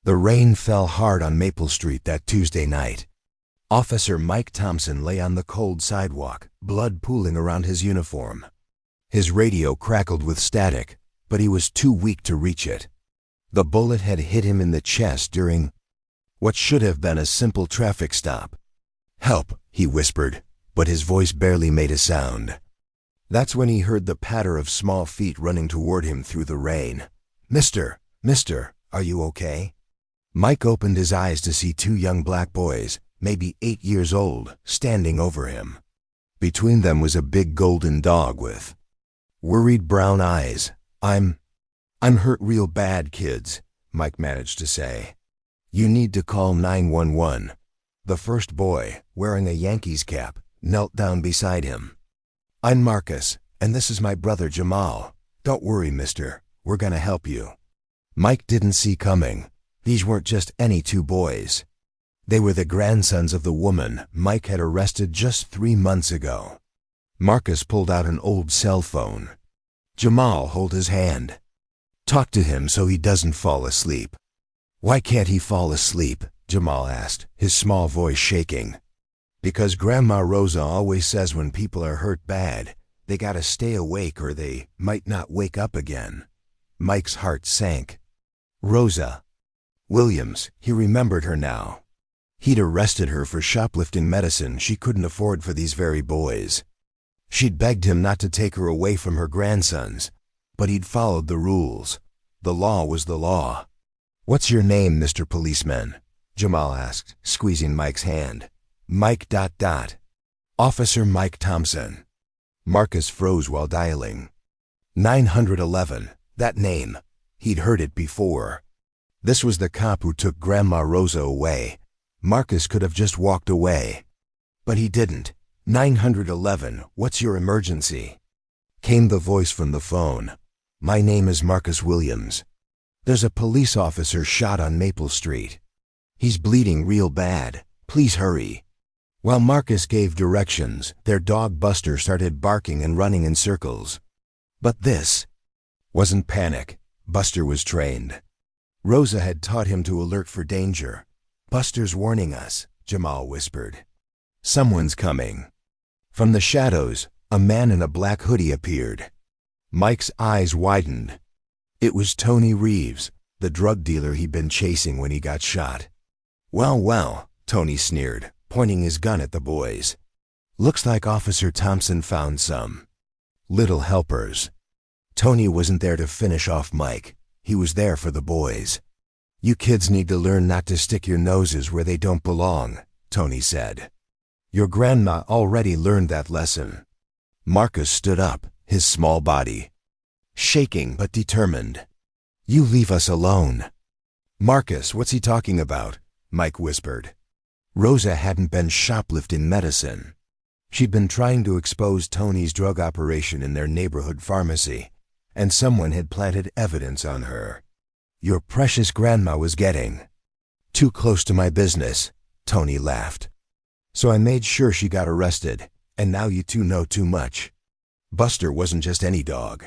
The rain fell hard on Maple Street that Tuesday night. Officer Mike Thompson lay on the cold sidewalk, blood pooling around his uniform. His radio crackled with static, but he was too weak to reach it. The bullet had hit him in the chest during what should have been a simple traffic stop. "Help," he whispered, but his voice barely made a sound. That's when he heard the patter of small feet running toward him through the rain. Mister, are you okay?" Mike opened his eyes to see two young black boys, maybe 8 years old, standing over him. Between them was a big golden dog with worried brown eyes. I'm hurt real bad, kids," Mike managed to say. "You need to call 911. The first boy, wearing a Yankees cap, knelt down beside him. "I'm Marcus, and this is my brother Jamal. Don't worry, mister. We're gonna help you." Mike didn't see coming. These weren't just any two boys. They were the grandsons of the woman Mike had arrested just 3 months ago. Marcus pulled out an old cell phone. "Jamal, hold his hand. Talk to him so he doesn't fall asleep." "Why can't he fall asleep?" Jamal asked, his small voice shaking. "Because Grandma Rosa always says when people are hurt bad, they gotta stay awake or they might not wake up again." Mike's heart sank. Rosa Williams, he remembered her now. He'd arrested her for shoplifting medicine she couldn't afford for these very boys. She'd begged him not to take her away from her grandsons, but he'd followed the rules. The law was the law. "What's your name, Mr. Policeman?" Jamal asked, squeezing Mike's hand. "Mike ... Officer Mike Thompson." Marcus froze while dialing. 911, that name. He'd heard it before. This was the cop who took Grandma Rosa away. Marcus could have just walked away. But he didn't. 911, what's your emergency?" Came the voice from the phone. "My name is Marcus Williams. There's a police officer shot on Maple Street. He's bleeding real bad. Please hurry." While Marcus gave directions, their dog Buster started barking and running in circles. But this wasn't panic. Buster was trained. Rosa had taught him to alert for danger. "Buster's warning us," Jamal whispered. "Someone's coming." From the shadows, a man in a black hoodie appeared. Mike's eyes widened. It was Tony Reeves, the drug dealer he'd been chasing when he got shot. Well, Tony sneered, pointing his gun at the boys. "Looks like Officer Thompson found some little helpers." Tony wasn't there to finish off Mike. He was there for the boys. "You kids need to learn not to stick your noses where they don't belong," Tony said. "Your grandma already learned that lesson." Marcus stood up, his small body shaking but determined. "You leave us alone." "Marcus, what's he talking about?" Mike whispered. Rosa hadn't been shoplifting medicine. She'd been trying to expose Tony's drug operation in their neighborhood pharmacy, and someone had planted evidence on her. "Your precious grandma was getting too close to my business," Tony laughed. "So I made sure she got arrested, and now you two know too much." Buster wasn't just any dog.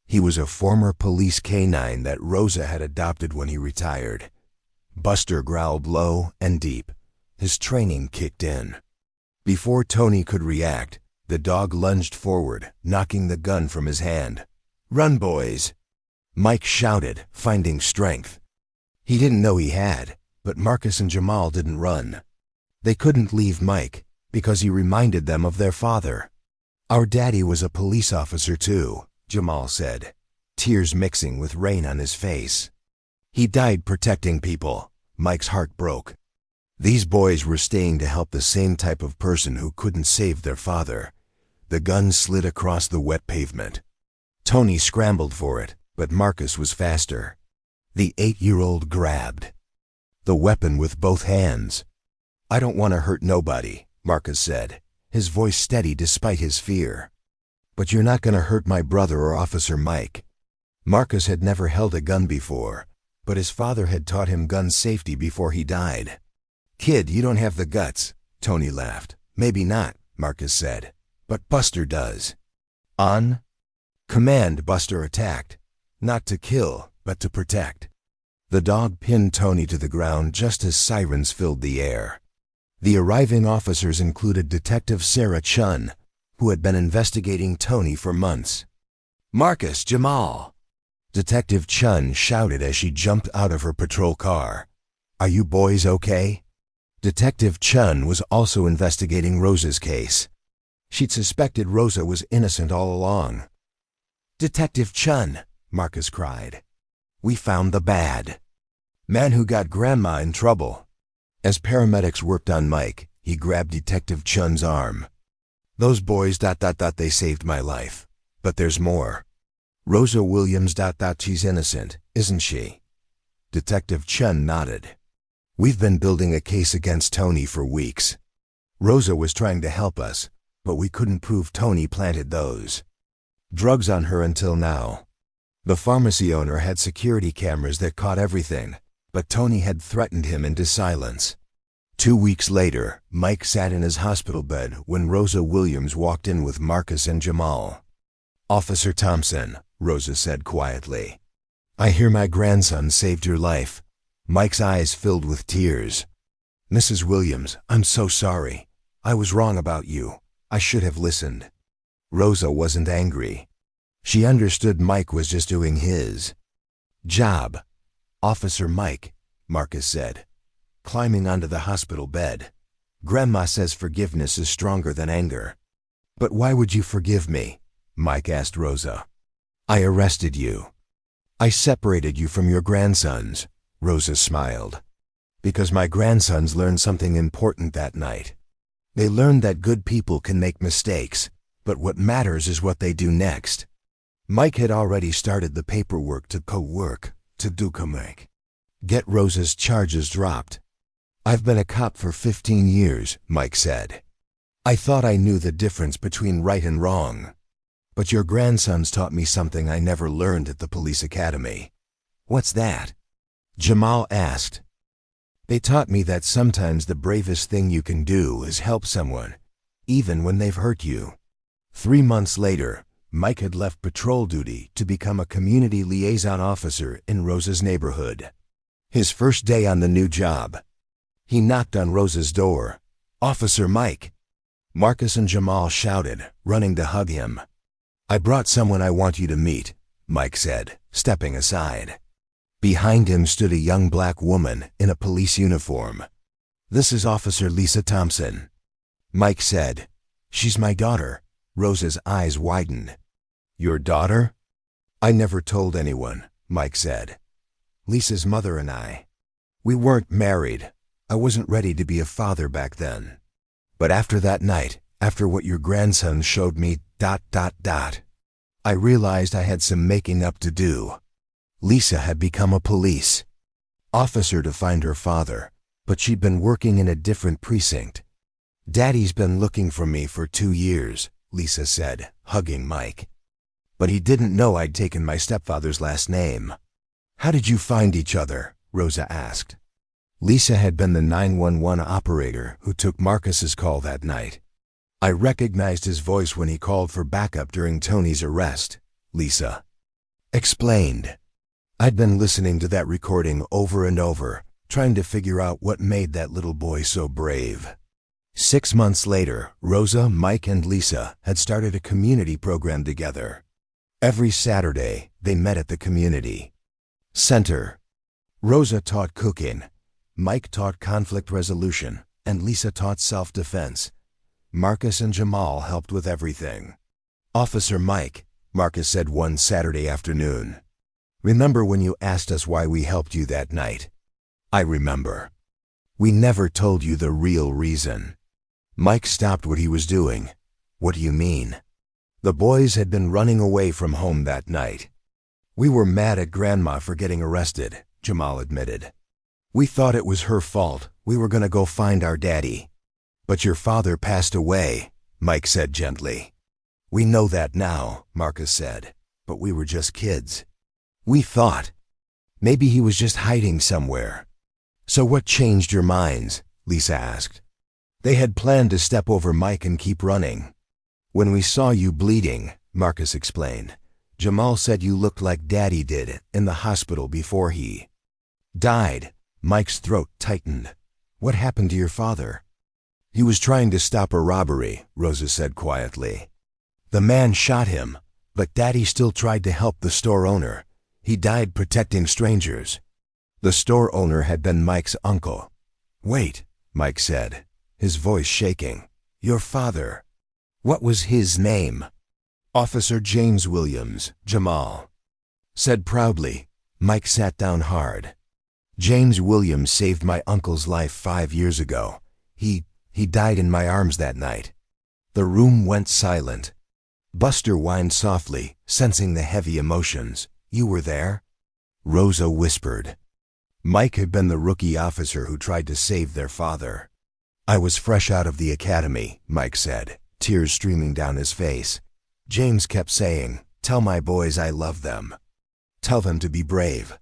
He was a former police canine that Rosa had adopted when he retired. Buster growled low and deep. His training kicked in. Before Tony could react, the dog lunged forward, knocking the gun from his hand. "Run, boys!" Mike shouted, finding strength. He didn't know he had, but Marcus and Jamal didn't run. They couldn't leave Mike, because he reminded them of their father. "Our daddy was a police officer too," Jamal said, tears mixing with rain on his face. "He died protecting people." Mike's heart broke. These boys were staying to help the same type of person who couldn't save their father. The gun slid across the wet pavement. Tony scrambled for it, but Marcus was faster. The 8-year-old grabbed the weapon with both hands. "I don't want to hurt nobody," Marcus said, his voice steady despite his fear. "But you're not going to hurt my brother or Officer Mike." Marcus had never held a gun before, but his father had taught him gun safety before he died. "Kid, you don't have the guts," Tony laughed. "Maybe not," Marcus said, "but Buster does." On command, Buster attacked, not to kill, but to protect. The dog pinned Tony to the ground just as sirens filled the air. The arriving officers included Detective Sarah Chun, who had been investigating Tony for months. "Marcus, Jamal!" Detective Chun shouted as she jumped out of her patrol car. "Are you boys okay?" Detective Chun was also investigating Rosa's case. She'd suspected Rosa was innocent all along. "Detective Chun," Marcus cried. "We found the bad man who got Grandma in trouble." As paramedics worked on Mike, he grabbed Detective Chun's arm. "Those boys... they saved my life. But there's more. Rosa Williams... she's innocent, isn't she?" Detective Chun nodded. "We've been building a case against Tony for weeks. Rosa was trying to help us, but we couldn't prove Tony planted those drugs on her until now. The pharmacy owner had security cameras that caught everything, but Tony had threatened him into silence." 2 weeks later, Mike sat in his hospital bed when Rosa Williams walked in with Marcus and Jamal. "Officer Thompson," Rosa said quietly, "I hear my grandson saved your life." Mike's eyes filled with tears. "Mrs. Williams, I'm so sorry. I was wrong about you. I should have listened." Rosa wasn't angry. She understood Mike was just doing his job. "Officer Mike," Marcus said, climbing onto the hospital bed. "Grandma says forgiveness is stronger than anger." "But why would you forgive me?" Mike asked Rosa. "I arrested you. I separated you from your grandsons." Rosa smiled. "Because my grandsons learned something important that night. They learned that good people can make mistakes, but what matters is what they do next." Mike had already started the paperwork to get Rosa's charges dropped. "I've been a cop for 15 years, Mike said. I thought I knew the difference between right and wrong. But your grandsons taught me something I never learned at the police academy." "What's that?" Jamal asked. "They taught me that sometimes the bravest thing you can do is help someone, even when they've hurt you." 3 months later, Mike had left patrol duty to become a community liaison officer in Rosa's neighborhood. His first day on the new job, he knocked on Rosa's door. "Officer Mike!" Marcus and Jamal shouted, running to hug him. "I brought someone I want you to meet," Mike said, stepping aside. Behind him stood a young black woman in a police uniform. "This is Officer Lisa Thompson," Mike said. "She's my daughter." Rosa's eyes widened. "Your daughter?" "I never told anyone," Mike said. "Lisa's mother and we weren't married. I wasn't ready to be a father back then. But after that night, after what your grandson showed me, I realized I had some making up to do." Lisa had become a police officer to find her father, but she'd been working in a different precinct. "Daddy's been looking for me for 2 years, Lisa said, hugging Mike. "But he didn't know I'd taken my stepfather's last name." "How did you find each other?" Rosa asked. Lisa had been the 911 operator who took Marcus's call that night. "I recognized his voice when he called for backup during Tony's arrest," Lisa explained. "I'd been listening to that recording over and over, trying to figure out what made that little boy so brave." 6 months later, Rosa, Mike, and Lisa had started a community program together. Every Saturday, they met at the community center. Rosa taught cooking, Mike taught conflict resolution, and Lisa taught self-defense. Marcus and Jamal helped with everything. "Officer Mike," Marcus said one Saturday afternoon, "remember when you asked us why we helped you that night?" "I remember. We never told you the real reason." Mike stopped what he was doing. "What do you mean?" "The boys had been running away from home that night. We were mad at Grandma for getting arrested," Jamal admitted. "We thought it was her fault. We were going to go find our daddy." "But your father passed away," Mike said gently. "We know that now," Marcus said, "but we were just kids. We thought maybe he was just hiding somewhere." "So what changed your minds?" Lisa asked. They had planned to step over Mike and keep running. "When we saw you bleeding," Marcus explained, "Jamal said you looked like Daddy did in the hospital before he Died. Mike's throat tightened. What happened to your father? He was trying to stop a robbery, Rosa said quietly. The man shot him, but Daddy still tried to help the store owner. He died protecting strangers. The store owner had been Mike's uncle. Wait, Mike said, his voice shaking. Your father. What was his name? Officer James Williams, Jamal said proudly. Mike sat down hard. James Williams saved my uncle's life 5 years ago. He died in my arms that night. The room went silent. Buster whined softly, sensing the heavy emotions. You were there? Rosa whispered. Mike had been the rookie officer who tried to save their father. I was fresh out of the academy, Mike said, tears streaming down his face. James kept saying, tell my boys I love them. Tell them to be brave.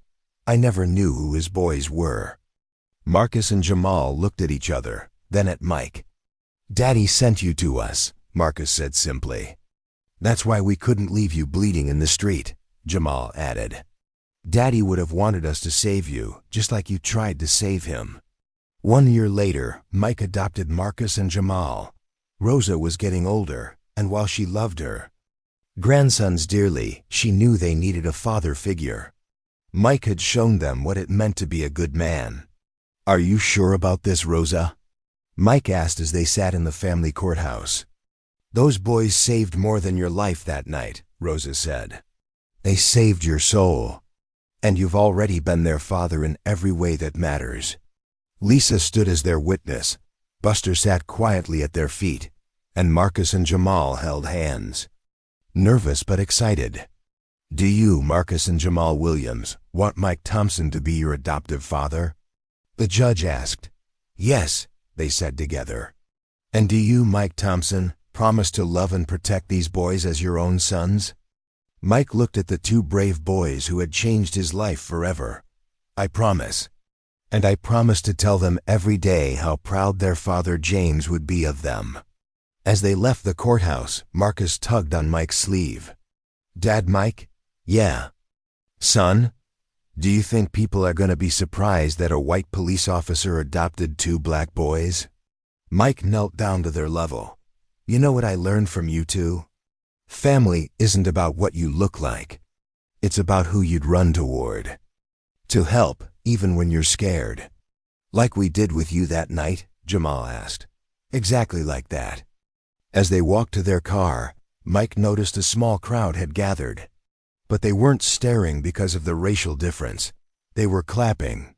I never knew who his boys were. Marcus and Jamal looked at each other, then at Mike. Daddy sent you to us, Marcus said simply. That's why we couldn't leave you bleeding in the street, Jamal added. Daddy would have wanted us to save you, just like you tried to save him. 1 year later, Mike adopted Marcus and Jamal. Rosa was getting older, and while she loved her grandsons dearly, she knew they needed a father figure. Mike had shown them what it meant to be a good man. Are you sure about this, Rosa? Mike asked as they sat in the family courthouse. Those boys saved more than your life that night, Rosa said. They saved your soul. And you've already been their father in every way that matters. Lisa stood as their witness. Buster sat quietly at their feet, and Marcus and Jamal held hands. Nervous but excited. Do you, Marcus and Jamal Williams, want Mike Thompson to be your adoptive father? The judge asked. Yes, they said together. And do you, Mike Thompson, promise to love and protect these boys as your own sons? Mike looked at the 2 brave boys who had changed his life forever. I promise. And I promise to tell them every day how proud their father James would be of them. As they left the courthouse, Marcus tugged on Mike's sleeve. Dad, Mike? Yeah. Son? Do you think people are going to be surprised that a white police officer adopted 2 black boys? Mike knelt down to their level. You know what I learned from you two? Family isn't about what you look like. It's about who you'd run toward. To help, even when you're scared. Like we did with you that night, Jamal asked. Exactly like that. As they walked to their car, Mike noticed a small crowd had gathered. But they weren't staring because of the racial difference. They were clapping.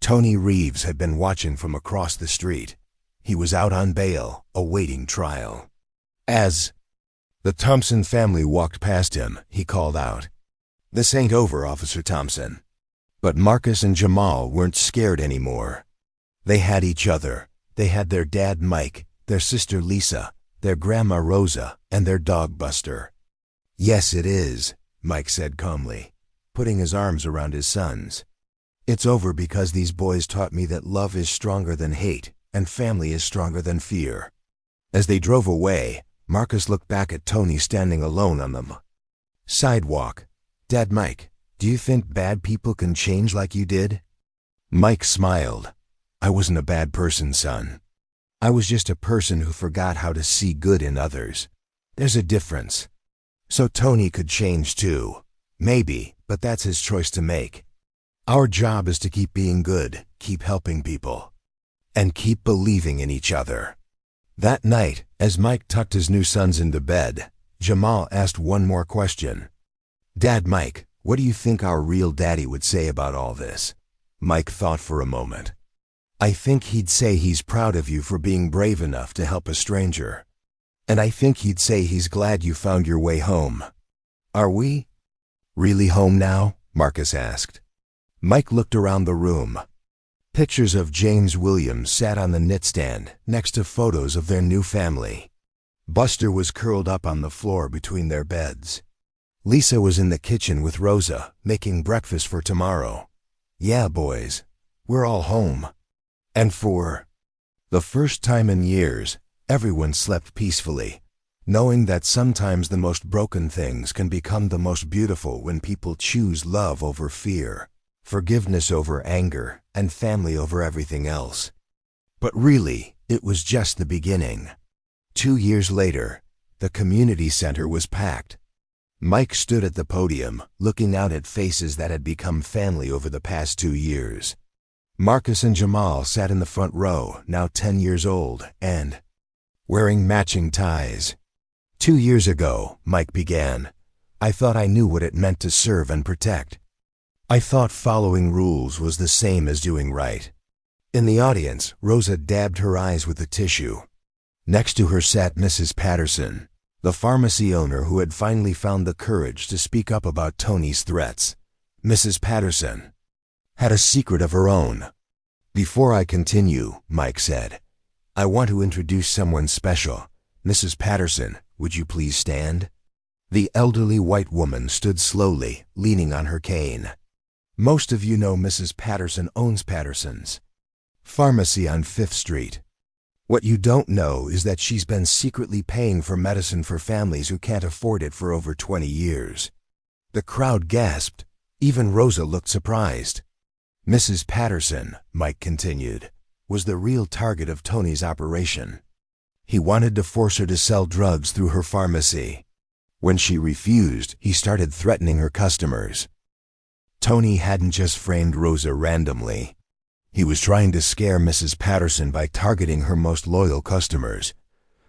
Tony Reeves had been watching from across the street. He was out on bail, awaiting trial. As the Thompson family walked past him, he called out, This ain't over, Officer Thompson. But Marcus and Jamal weren't scared anymore. They had each other. They had their dad Mike, their sister Lisa, their grandma Rosa, and their dog Buster. Yes, it is, Mike said calmly, putting his arms around his sons. It's over because these boys taught me that love is stronger than hate, and family is stronger than fear. As they drove away, Marcus looked back at Tony standing alone on the sidewalk. Dad, Mike, do you think bad people can change like you did? Mike smiled. I wasn't a bad person, son. I was just a person who forgot how to see good in others. There's a difference. So Tony could change too. Maybe, but that's his choice to make. Our job is to keep being good, keep helping people, and keep believing in each other. That night, as Mike tucked his new sons into bed, Jamal asked one more question. Dad, Mike, what do you think our real daddy would say about all this? Mike thought for a moment. I think he'd say he's proud of you for being brave enough to help a stranger. And I think he'd say he's glad you found your way home. Are we really home now? Marcus asked. Mike looked around the room. Pictures of James Williams sat on the nightstand next to photos of their new family. Buster was curled up on the floor between their beds. Lisa was in the kitchen with Rosa, making breakfast for tomorrow. Yeah, boys, we're all home. And for the first time in years, everyone slept peacefully, knowing that sometimes the most broken things can become the most beautiful when people choose love over fear. Forgiveness over anger and family over everything else. But really, it was just the beginning. 2 years later, the community center was packed. Mike stood at the podium, looking out at faces that had become family over the past 2 years. Marcus and Jamal sat in the front row, now 10 years old, and wearing matching ties. 2 years ago, Mike began, I thought I knew what it meant to serve and protect. I thought following rules was the same as doing right. In the audience, Rosa dabbed her eyes with a tissue. Next to her sat Mrs. Patterson, the pharmacy owner who had finally found the courage to speak up about Tony's threats. Mrs. Patterson had a secret of her own. Before I continue, Mike said, I want to introduce someone special. Mrs. Patterson, would you please stand? The elderly white woman stood slowly, leaning on her cane. Most of you know Mrs. Patterson owns Patterson's Pharmacy on 5th Street. What you don't know is that she's been secretly paying for medicine for families who can't afford it for over 20 years. The crowd gasped. Even Rosa looked surprised. Mrs. Patterson, Mike continued, was the real target of Tony's operation. He wanted to force her to sell drugs through her pharmacy. When she refused, he started threatening her customers. Tony hadn't just framed Rosa randomly. He was trying to scare Mrs. Patterson by targeting her most loyal customers.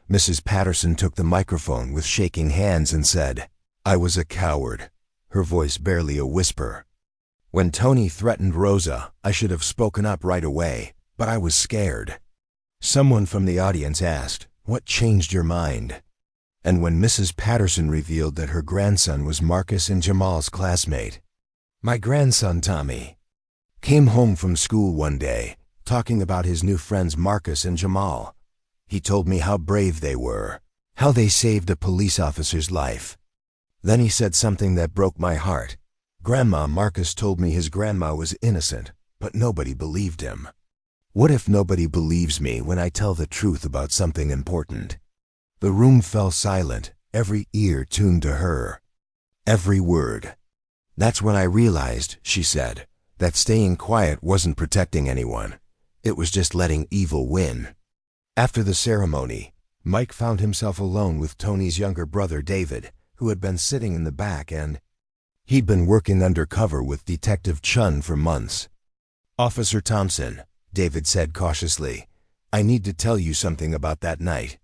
Mrs. Patterson took the microphone with shaking hands and said, I was a coward, her voice barely a whisper. When Tony threatened Rosa, I should have spoken up right away, but I was scared. Someone from the audience asked, what changed your mind? And when Mrs. Patterson revealed that her grandson was Marcus and Jamal's classmate, my grandson Tommy came home from school one day, talking about his new friends Marcus and Jamal. He told me how brave they were, how they saved a police officer's life. Then he said something that broke my heart. Grandma Marcus told me his grandma was innocent, but nobody believed him. What if nobody believes me when I tell the truth about something important? The room fell silent, every ear tuned to her. Every word. That's when I realized, she said, that staying quiet wasn't protecting anyone. It was just letting evil win. After the ceremony, Mike found himself alone with Tony's younger brother David, who had been sitting in the back and he'd been working undercover with Detective Chun for months. Officer Thompson, David said cautiously, I need to tell you something about that night.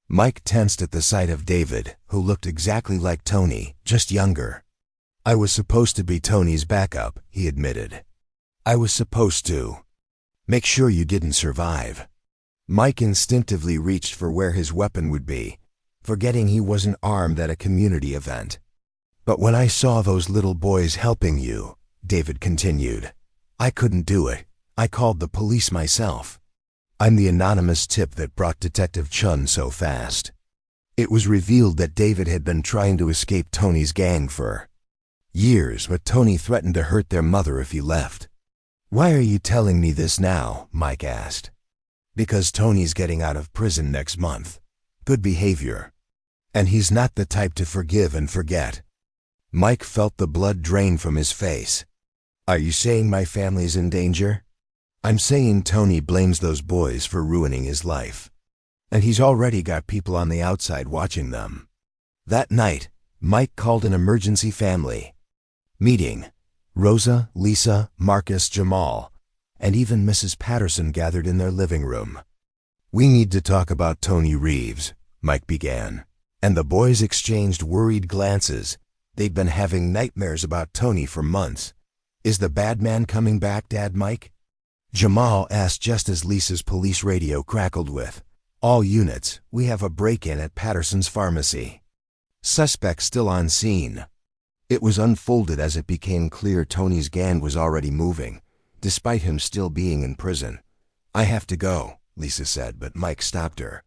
Mike tensed at the sight of David, who looked exactly like Tony, just younger. I was supposed to be Tony's backup, he admitted. I was supposed to make sure you didn't survive. Mike instinctively reached for where his weapon would be, forgetting he wasn't armed at a community event. But when I saw those little boys helping you, David continued, I couldn't do it. I called the police myself. I'm the anonymous tip that brought Detective Chun so fast. It was revealed that David had been trying to escape Tony's gang for years, but Tony threatened to hurt their mother if he left. Why are you telling me this now? Mike asked. Because Tony's getting out of prison next month. Good behavior. And he's not the type to forgive and forget. Mike felt the blood drain from his face. Are you saying my family's in danger? I'm saying Tony blames those boys for ruining his life. And he's already got people on the outside watching them. That night, Mike called an emergency family meeting. Rosa, Lisa, Marcus, Jamal, and even Mrs. Patterson gathered in their living room. We need to talk about Tony Reeves, Mike began, and the boys exchanged worried glances. They'd been having nightmares about Tony for months. Is the bad man coming back, Dad Mike? Jamal asked just as Lisa's police radio crackled with, all units, we have a break-in at Patterson's Pharmacy. Suspect still on scene. It was unfolded as it became clear Tony's gang was already moving, despite him still being in prison. I have to go, Lisa said, but Mike stopped her.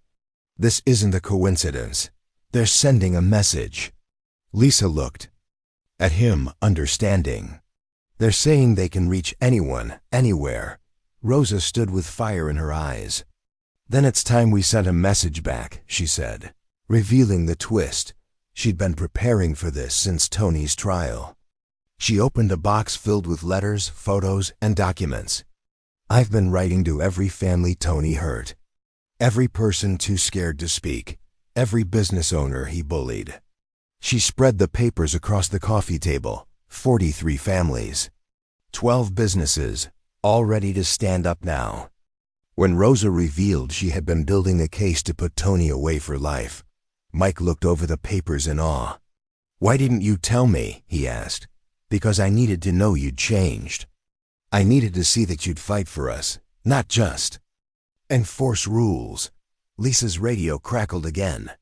This isn't a coincidence. They're sending a message. Lisa looked at him, understanding. They're saying they can reach anyone, anywhere. Rosa stood with fire in her eyes. Then it's time we sent a message back, she said, revealing the twist. She'd been preparing for this since Tony's trial. She opened a box filled with letters, photos, and documents. "I've been writing to every family Tony hurt. Every person too scared to speak. Every business owner he bullied." She spread the papers across the coffee table. 43 families. 12 businesses, all ready to stand up now. When Rosa revealed she had been building a case to put Tony away for life, Mike looked over the papers in awe. "Why didn't you tell me?" he asked. "Because I needed to know you'd changed. I needed to see that you'd fight for us, not just enforce rules." Lisa's radio crackled again.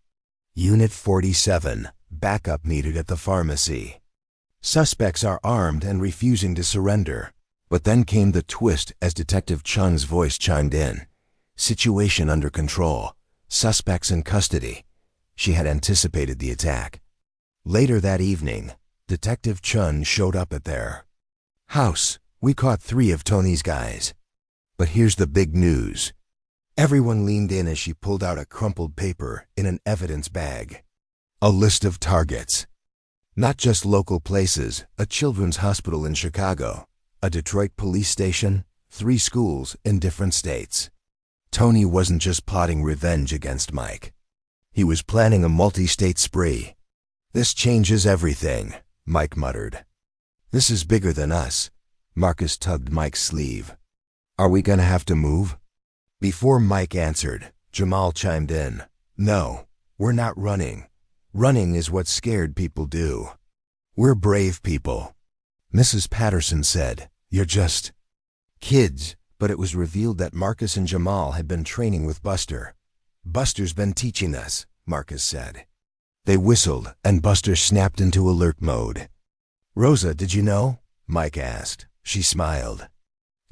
"Unit 47, backup needed at the pharmacy. Suspects are armed and refusing to surrender." But then came the twist as Detective Chun's voice chimed in. "Situation under control. Suspects in custody." She had anticipated the attack. Later that evening, Detective Chun showed up at their house. "We caught 3 of Tony's guys. But here's the big news." Everyone leaned in as she pulled out a crumpled paper in an evidence bag. A list of targets. Not just local places, a children's hospital in Chicago, a Detroit police station, 3 schools in different states. Tony wasn't just plotting revenge against Mike. He was planning a multi-state spree. "This changes everything," Mike muttered. "This is bigger than us." Marcus tugged Mike's sleeve. "Are we gonna have to move?" Before Mike answered, Jamal chimed in. "No, we're not running. Running is what scared people do. We're brave people." Mrs. Patterson said, "You're just kids." But it was revealed that Marcus and Jamal had been training with Buster. "Buster's been teaching us," Marcus said. They whistled, and Buster snapped into alert mode. "Rosa, did you know?" Mike asked. She smiled.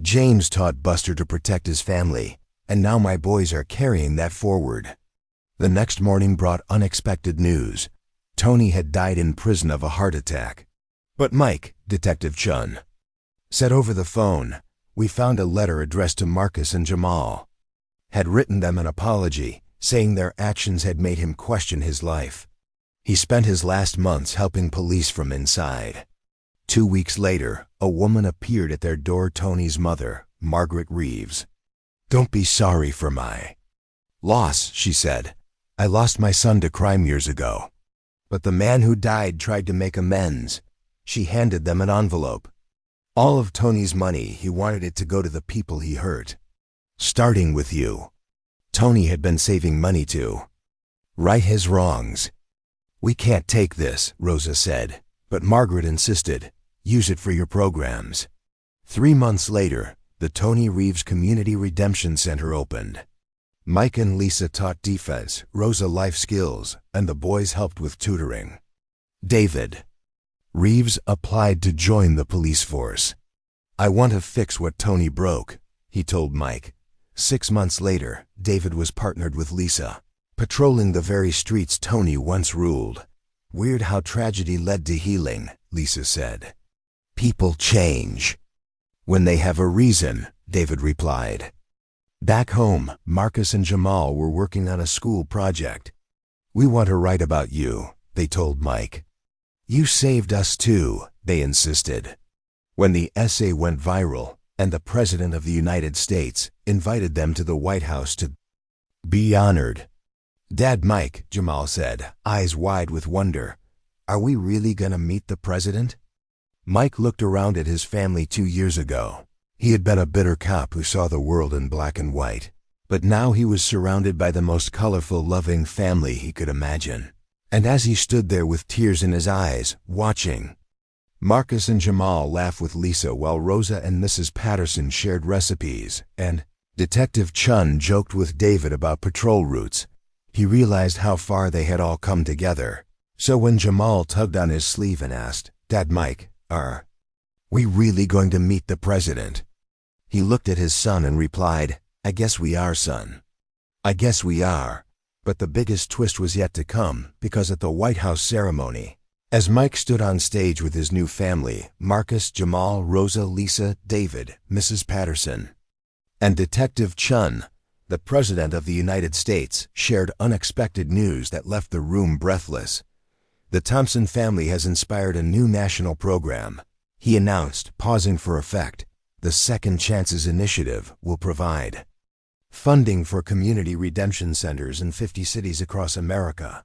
"James taught Buster to protect his family, and now my boys are carrying that forward." The next morning brought unexpected news. Tony had died in prison of a heart attack. "But Mike," Detective Chun said over the phone, "we found a letter addressed to Marcus and Jamal. Had written them an apology, saying their actions had made him question his life. He spent his last months helping police from inside." 2 weeks later, a woman appeared at their door. Tony's mother, Margaret Reeves. "Don't be sorry for my loss," she said. "I lost my son to crime years ago. But the man who died tried to make amends." She handed them an envelope. "All of Tony's money, he wanted it to go to the people he hurt. Starting with you." Tony had been saving money to right his wrongs. "We can't take this," Rosa said, but Margaret insisted. "Use it for your programs." 3 months later, the Tony Reeves Community Redemption Center opened. Mike and Lisa taught defense, Rosa life skills, and the boys helped with tutoring. David Reeves applied to join the police force. "I want to fix what Tony broke," he told Mike. 6 months later, David was partnered with Lisa, patrolling the very streets Tony once ruled. "Weird how tragedy led to healing," Lisa said. "People change when they have a reason," David replied. Back home, Marcus and Jamal were working on a school project. "We want to write about you," they told Mike. "You saved us too," they insisted. When the essay went viral, and the President of the United States invited them to the White House to be honored. "Dad, Mike," Jamal said, eyes wide with wonder, "are we really gonna meet the president?" Mike looked around at his family 2 years ago. He had been a bitter cop who saw the world in black and white. But now he was surrounded by the most colorful, loving family he could imagine. And as he stood there with tears in his eyes, watching, Marcus and Jamal laughed with Lisa while Rosa and Mrs. Patterson shared recipes, and Detective Chun joked with David about patrol routes. He realized how far they had all come together. So when Jamal tugged on his sleeve and asked, "Dad, Mike, are we really going to meet the president?" He looked at his son and replied, "I guess we are, son. I guess we are." But the biggest twist was yet to come, because at the White House ceremony, as Mike stood on stage with his new family, Marcus, Jamal, Rosa, Lisa, David, Mrs. Patterson, and Detective Chun, the President of the United States, shared unexpected news that left the room breathless. The Thompson family has inspired a new national program, he announced, pausing for effect. The Second Chances Initiative will provide funding for community redemption centers in 50 cities across America.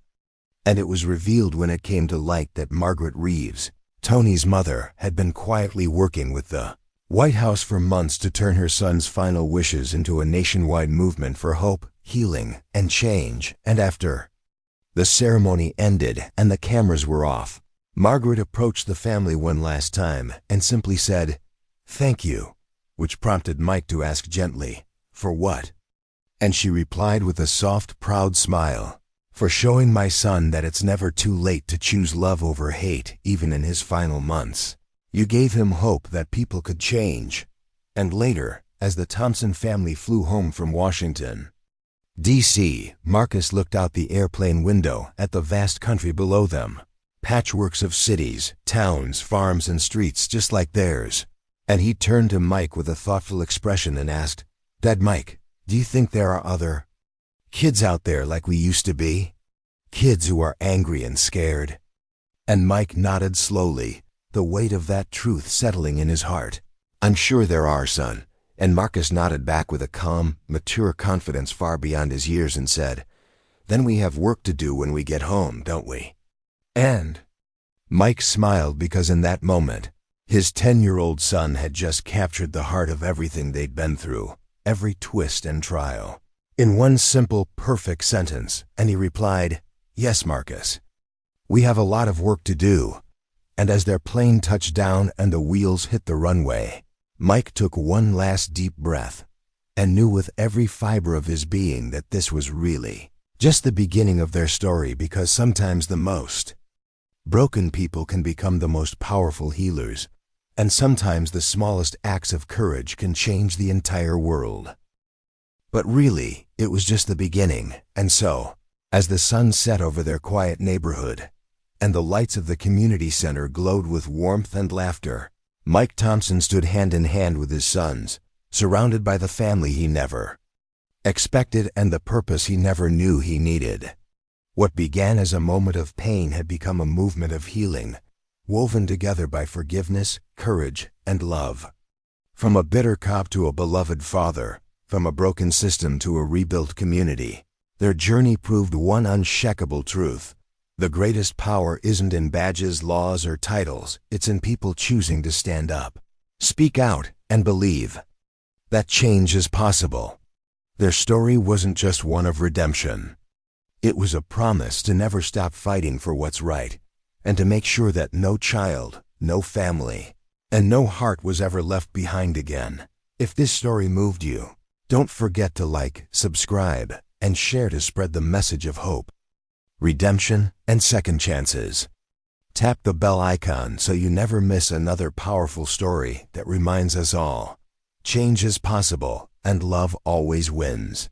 And it was revealed when it came to light that Margaret Reeves, Tony's mother, had been quietly working with the White House for months to turn her son's final wishes into a nationwide movement for hope, healing, and change. And after the ceremony ended and the cameras were off, Margaret approached the family one last time and simply said, "Thank you," which prompted Mike to ask gently, "For what?" And she replied with a soft, proud smile, "For showing my son that it's never too late to choose love over hate, even in his final months. You gave him hope that people could change." And later, as the Thompson family flew home from Washington, D.C., Marcus looked out the airplane window at the vast country below them, patchworks of cities, towns, farms, and streets just like theirs. And he turned to Mike with a thoughtful expression and asked, "Dad Mike, do you think there are other kids out there like we used to be? Kids who are angry and scared?" And Mike nodded slowly, the weight of that truth settling in his heart. "I'm sure there are, son." And Marcus nodded back with a calm, mature confidence far beyond his years and said, "Then we have work to do when we get home, don't we?" And Mike smiled because in that moment, his 10-year-old son had just captured the heart of everything they'd been through, every twist and trial, in one simple, perfect sentence. And he replied, "Yes, Marcus, we have a lot of work to do." And as their plane touched down and the wheels hit the runway, Mike took one last deep breath and knew with every fiber of his being that this was really just the beginning of their story, because sometimes the most broken people can become the most powerful healers, and sometimes the smallest acts of courage can change the entire world. But really, it was just the beginning. And so, as the sun set over their quiet neighborhood and the lights of the community center glowed with warmth and laughter, Mike Thompson stood hand in hand with his sons, surrounded by the family he never expected and the purpose he never knew he needed. What began as a moment of pain had become a movement of healing, woven together by forgiveness, courage, and love. From a bitter cop to a beloved father, from a broken system to a rebuilt community, their journey proved one unshakable truth. The greatest power isn't in badges, laws, or titles. It's in people choosing to stand up, speak out, and believe that change is possible. Their story wasn't just one of redemption. It was a promise to never stop fighting for what's right, and to make sure that no child, no family, and no heart was ever left behind again. If this story moved you, don't forget to like, subscribe, and share to spread the message of hope, redemption, and second chances. Tap the bell icon so you never miss another powerful story that reminds us all, change is possible and love always wins.